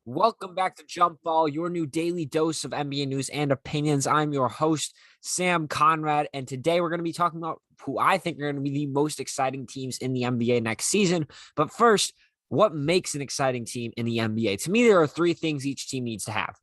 Welcome back to Jump Ball, your new daily dose of NBA news and opinions. I'm your host, Sam Conrad, and today we're going to be talking about who I think are going to be the most exciting teams in the NBA next season. But first, what makes an exciting team in the NBA? To me, there are three things each team needs to have.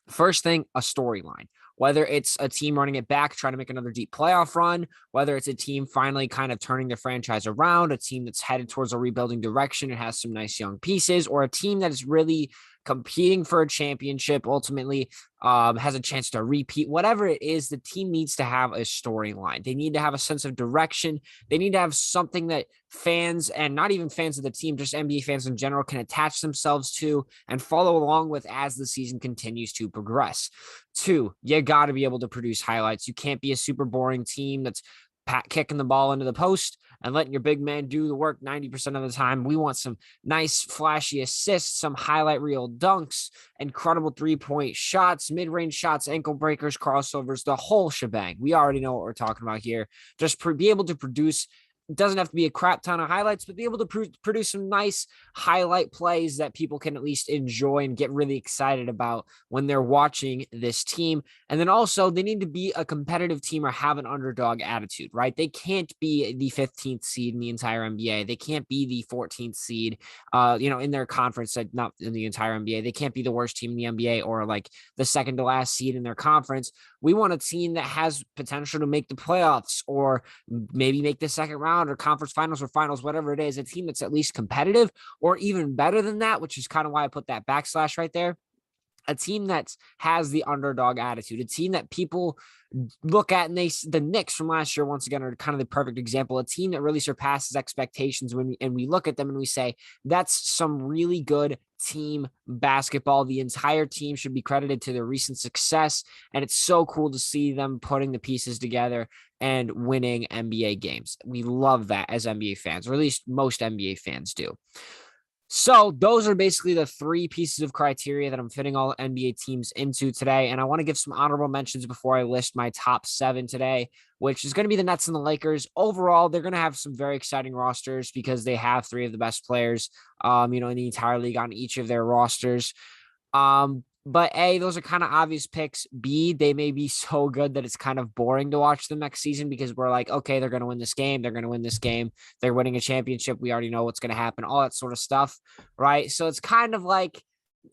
First thing, a storyline. Whether it's a team running it back, trying to make another deep playoff run, whether it's a team finally kind of turning their franchise around, a team that's headed towards a rebuilding direction and has some nice young pieces, or a team that is really competing for a championship, ultimately has a chance to repeat. Whatever it is, the team needs to have a storyline. They need to have a sense of direction. They need to have something that fans, and not even fans of the team, just NBA fans in general, can attach themselves to and follow along with as the season continues to progress. Two, you got to be able to produce highlights. You can't be a super boring team that's kicking the ball into the post and letting your big man do the work 90% of the time. We want some nice, flashy assists, some highlight reel dunks, incredible three-point shots, mid-range shots, ankle breakers, crossovers, the whole shebang. We already know what we're talking about here. Just be able to produce. It doesn't have to be a crap ton of highlights, but be able to produce some nice highlight plays that people can at least enjoy and get really excited about when they're watching this team. And then also they need to be a competitive team or have an underdog attitude, right? They can't be the 15th seed in the entire NBA. They can't be the 14th seed, in their conference, not in the entire NBA. They can't be the worst team in the NBA or like the second to last seed in their conference. We want a team that has potential to make the playoffs or maybe make the second round or conference finals or finals, whatever it is, a team that's at least competitive or even better than that, which is kind of why I put that backslash right there. A team that has the underdog attitude, a team that people look at, and the Knicks from last year, once again, are kind of the perfect example, a team that really surpasses expectations and we look at them and we say, that's some really good team basketball. The entire team should be credited to their recent success. And it's so cool to see them putting the pieces together and winning NBA games. We love that as NBA fans, or at least most NBA fans do. So those are basically the three pieces of criteria that I'm fitting all NBA teams into today. And I want to give some honorable mentions before I list my top 7 today, which is going to be the Nets and the Lakers. Overall, they're going to have some very exciting rosters because they have 3 of the best players, in the entire league on each of their rosters. But A, those are kind of obvious picks. B, they may be so good that it's kind of boring to watch them next season because we're like, okay, they're going to win this game. They're going to win this game. They're winning a championship. We already know what's going to happen, all that sort of stuff. Right. So it's kind of like,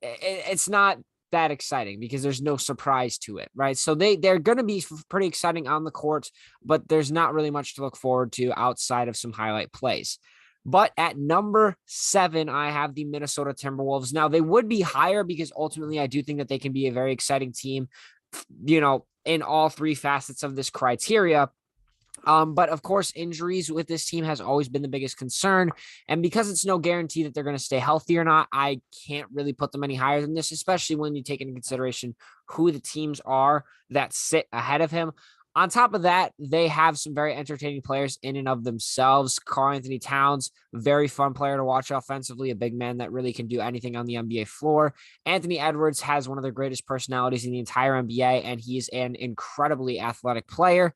it's not that exciting because there's no surprise to it. Right. So they're going to be pretty exciting on the court, but there's not really much to look forward to outside of some highlight plays. But at number 7, I have the Minnesota Timberwolves. Now, they would be higher because ultimately I do think that they can be a very exciting team, in all 3 facets of this criteria. But of course, injuries with this team has always been the biggest concern. And because it's no guarantee that they're going to stay healthy or not, I can't really put them any higher than this, especially when you take into consideration who the teams are that sit ahead of him. On top of that, they have some very entertaining players in and of themselves. Karl-Anthony Towns, very fun player to watch offensively, a big man that really can do anything on the NBA floor. Anthony Edwards has one of the greatest personalities in the entire NBA, and he's an incredibly athletic player.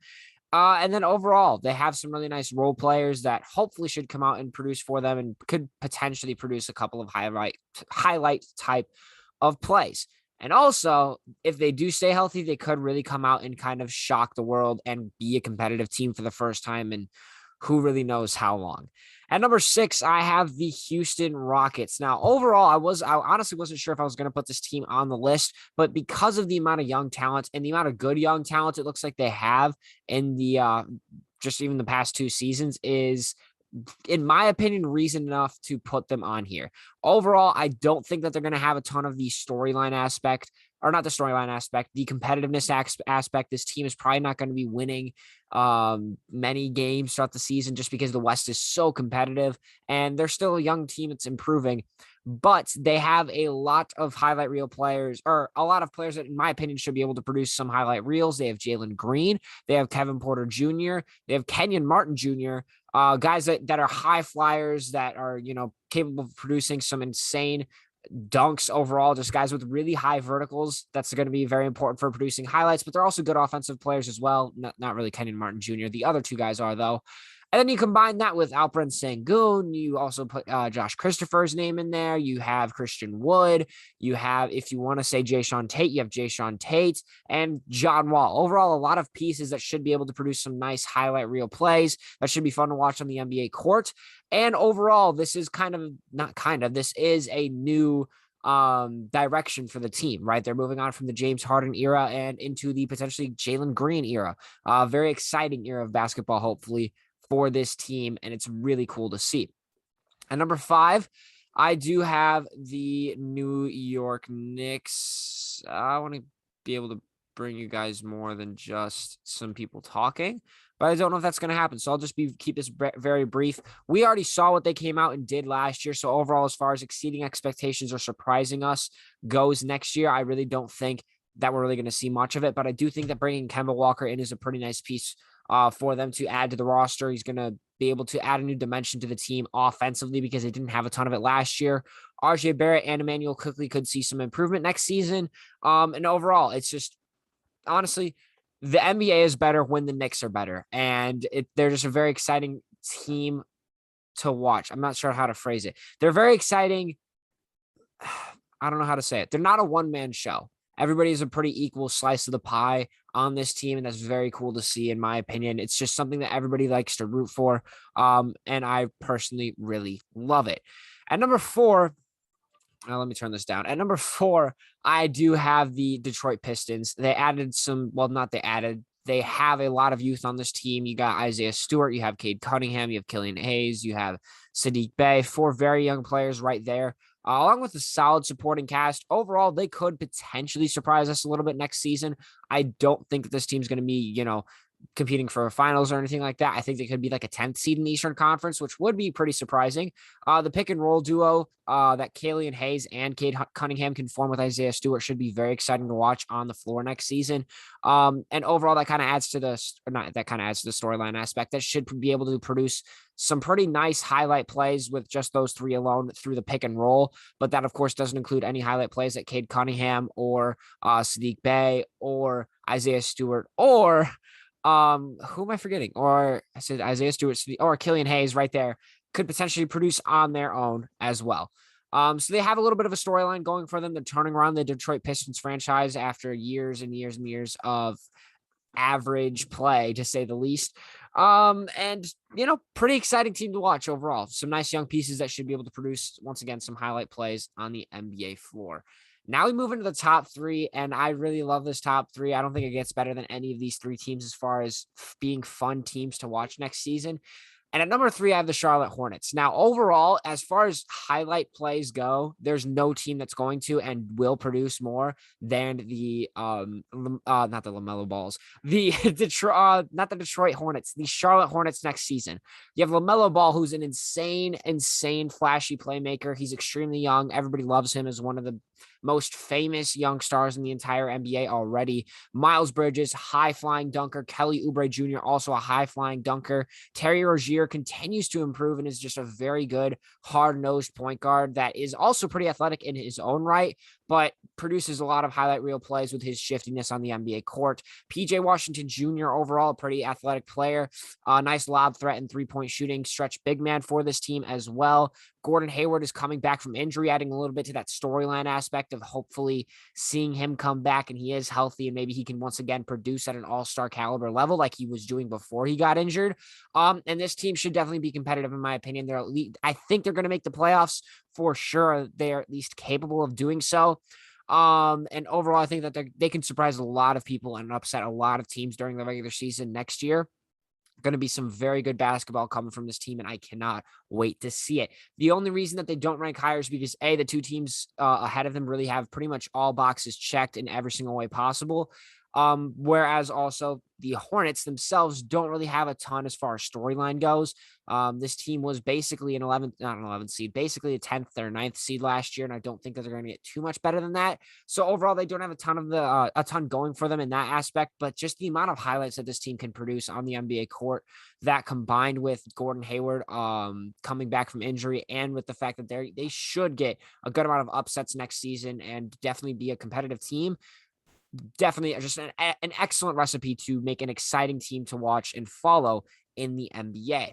And then overall, they have some really nice role players that hopefully should come out and produce for them and could potentially produce a couple of highlight type of plays. And also, if they do stay healthy, they could really come out and kind of shock the world and be a competitive team for the first time. And who really knows how long. At number 6, I have the Houston Rockets. Now, overall, I honestly wasn't sure if I was going to put this team on the list, but because of the amount of young talent and the amount of good young talent it looks like they have in the just even the past 2 seasons is, in my opinion, reason enough to put them on here. Overall, I don't think that they're going to have a ton of the storyline aspect, or not the storyline aspect, the competitiveness aspect. This team is probably not going to be winning many games throughout the season just because the West is so competitive and they're still a young team that's improving. But they have a lot of highlight reel players, or a lot of players that, in my opinion, should be able to produce some highlight reels. They have Jalen Green. They have Kevin Porter Jr. They have Kenyon Martin Jr., guys that are high flyers that are, capable of producing some insane dunks overall, just guys with really high verticals. That's going to be very important for producing highlights, but they're also good offensive players as well. Not really Kenyon Martin Jr. The other 2 guys are, though. And then you combine that with Alperen Sengun. You also put Josh Christopher's name in there. You have Christian Wood. You have, if you want to say Jayshawn Tate, you have Jayshawn Tate and John Wall. Overall, a lot of pieces that should be able to produce some nice highlight reel plays that should be fun to watch on the NBA court. And overall, this is this is a new direction for the team, right? They're moving on from the James Harden era and into the potentially Jalen Green era. Very exciting era of basketball, hopefully, for this team, and it's really cool to see. At number 5, I do have the New York Knicks. I want to be able to bring you guys more than just some people talking, but I don't know if that's going to happen. So I'll just keep this very brief. We already saw what they came out and did last year. So overall, as far as exceeding expectations or surprising us goes next year, I really don't think that we're really going to see much of it. But I do think that bringing Kemba Walker in is a pretty nice piece for them to add to the roster. He's going to be able to add a new dimension to the team offensively because they didn't have a ton of it last year. RJ Barrett and Emmanuel quickly could see some improvement next season. And overall, it's just, honestly, the NBA is better when the Knicks are better. And they're just a very exciting team to watch. I'm not sure how to phrase it. They're very exciting. I don't know how to say it. They're not a one-man show. Everybody is a pretty equal slice of the pie on this team, and that's very cool to see, in my opinion. It's just something that everybody likes to root for, and I personally really love it. At number 4, let me turn this down. At number 4, I do have the Detroit Pistons. They added they have a lot of youth on this team. You got Isaiah Stewart, you have Cade Cunningham, you have Killian Hayes, you have Sadiq Bey, 4 very young players right there. Along with a solid supporting cast. Overall, they could potentially surprise us a little bit next season. I don't think that this team's going to be, competing for a finals or anything like that. I think they could be like a 10th seed in the Eastern Conference, which would be pretty surprising. The pick and roll duo that Killian Hayes and Cade Cunningham can form with Isaiah Stewart should be very exciting to watch on the floor next season. And overall, that kind of adds to the storyline aspect. That should be able to produce some pretty nice highlight plays with just those 3 alone through the pick and roll. But that, of course, doesn't include any highlight plays that Cade Cunningham or Sadiq Bey or Isaiah Stewart or who am I forgetting? Or I said Isaiah Stewart or Killian Hayes right there could potentially produce on their own as well. So they have a little bit of a storyline going for them. They're turning around the Detroit Pistons franchise after years and years and years of average play, to say the least. And pretty exciting team to watch overall. Some nice young pieces that should be able to produce, once again, some highlight plays on the NBA floor. Now we move into the top 3, and I really love this top 3. I don't think it gets better than any of these 3 teams as far as being fun teams to watch next season. And at number 3, I have the Charlotte Hornets. Now, overall, as far as highlight plays go, there's no team that's going to and will produce more than the not the LaMelo Balls, the not the Detroit Hornets, the Charlotte Hornets next season. You have LaMelo Ball, who's an insane, flashy playmaker. He's extremely young. Everybody loves him as one of the most famous young stars in the entire NBA already. Miles Bridges, high-flying dunker. Kelly Oubre Jr., also a high-flying dunker. Terry Rozier continues to improve and is just a very good, hard-nosed point guard that is also pretty athletic in his own right, but produces a lot of highlight reel plays with his shiftiness on the NBA court. PJ Washington Jr., overall, a pretty athletic player. Nice lob threat and three-point shooting, stretch big man for this team as well. Gordon Hayward is coming back from injury, adding a little bit to that storyline aspect of hopefully seeing him come back and he is healthy and maybe he can once again produce at an all-star caliber level like he was doing before he got injured. And this team should definitely be competitive in my opinion. I think they're going to make the playoffs for sure. They're at least capable of doing so. And overall, I think that they can surprise a lot of people and upset a lot of teams during the regular season next year. Going to be some very good basketball coming from this team, and I cannot wait to see it. The only reason that they don't rank higher is because the 2 teams ahead of them really have pretty much all boxes checked in every single way possible. Whereas also the Hornets themselves don't really have a ton as far as storyline goes. This team was basically not an 11th seed, basically a 10th or 9th seed last year, and I don't think that they're going to get too much better than that. So overall, they don't have a ton going for them in that aspect, but just the amount of highlights that this team can produce on the NBA court, that combined with Gordon Hayward coming back from injury, and with the fact that they should get a good amount of upsets next season and definitely be a competitive team. Definitely just an excellent recipe to make an exciting team to watch and follow in the NBA.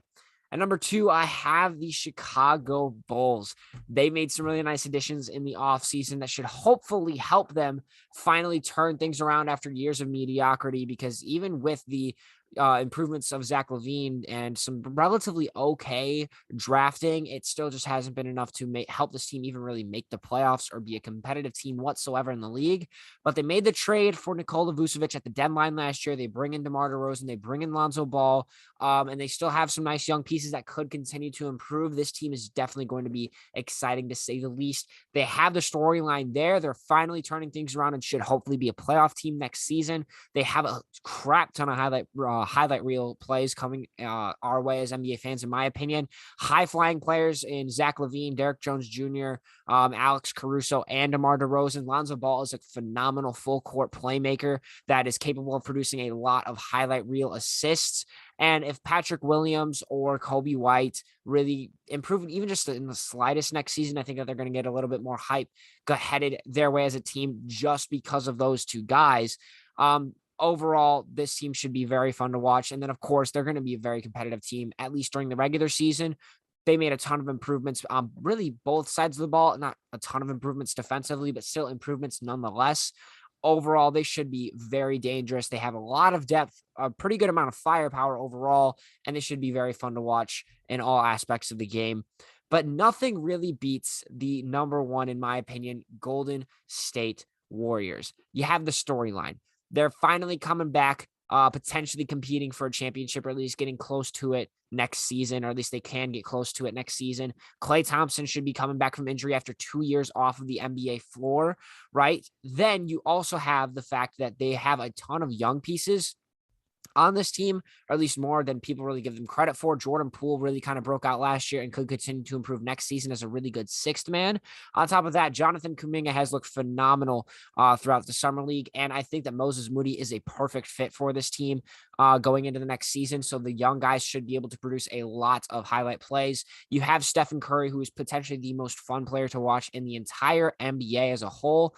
At number 2, I have the Chicago Bulls. They made some really nice additions in the offseason that should hopefully help them finally turn things around after years of mediocrity, because even with the improvements of Zach LaVine and some relatively okay drafting, it still just hasn't been enough to help this team even really make the playoffs or be a competitive team whatsoever in the league. But they made the trade for Nikola Vucevic at the deadline last year. They bring in DeMar DeRozan, they bring in Lonzo Ball, and they still have some nice young pieces that could continue to improve. This team is definitely going to be exciting, to say the least. They have the storyline there. They're finally turning things around and should hopefully be a playoff team next season. They have a crap ton of highlight reel plays coming our way as NBA fans, in my opinion. High flying players in Zach LaVine, Derek Jones Jr., Alex Caruso, and DeMar DeRozan. Lonzo Ball is a phenomenal full court playmaker that is capable of producing a lot of highlight reel assists. And if Patrick Williams or Kobe White really improve, even just in the slightest next season, I think that they're going to get a little bit more hype headed their way as a team just because of those two guys. Overall, this team should be very fun to watch. And then, of course, they're going to be a very competitive team, at least during the regular season. They made a ton of improvements on really both sides of the ball. Not a ton of improvements defensively, but still improvements nonetheless. Overall, they should be very dangerous. They have a lot of depth, a pretty good amount of firepower overall, and they should be very fun to watch in all aspects of the game. But nothing really beats the number 1, in my opinion, Golden State Warriors. You have the storyline. They're finally coming back, potentially competing for a championship, or at least getting close to it next season, or at least they can get close to it next season. Klay Thompson should be coming back from injury after 2 years off of the NBA floor, right? Then you also have the fact that they have a ton of young pieces on this team, or at least more than people really give them credit for. Jordan Poole really kind of broke out last year and could continue to improve next season as a really good sixth man. On top of that, Jonathan Kuminga has looked phenomenal throughout the summer league, and I think that Moses Moody is a perfect fit for this team going into the next season. So the young guys should be able to produce a lot of highlight plays. You have Stephen Curry, who is potentially the most fun player to watch in the entire NBA as a whole.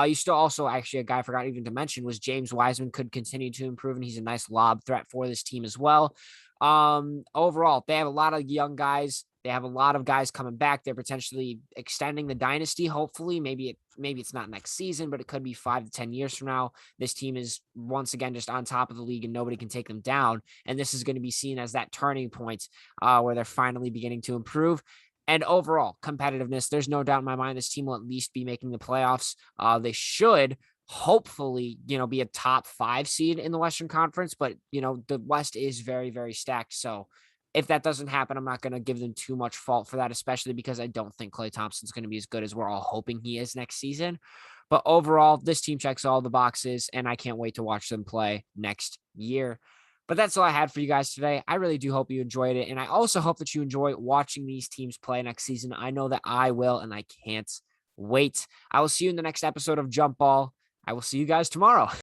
You still also, actually, a guy I forgot even to mention was James Wiseman could continue to improve, and he's a nice lob threat for this team as well. Overall, they have a lot of young guys. They have a lot of guys coming back. They're potentially extending the dynasty. Hopefully, maybe it's not next season, but it could be 5 to 10 years from now. This team is once again just on top of the league, and nobody can take them down. And this is going to be seen as that turning point where they're finally beginning to improve. And overall competitiveness, there's no doubt in my mind this team will at least be making the playoffs. They should hopefully, be a top 5 seed in the Western Conference, but the West is very, very stacked. So if that doesn't happen, I'm not going to give them too much fault for that, especially because I don't think Klay Thompson's going to be as good as we're all hoping he is next season. But overall, this team checks all the boxes, and I can't wait to watch them play next year. But that's all I had for you guys today. I really do hope you enjoyed it. And I also hope that you enjoy watching these teams play next season. I know that I will, and I can't wait. I will see you in the next episode of Jump Ball. I will see you guys tomorrow.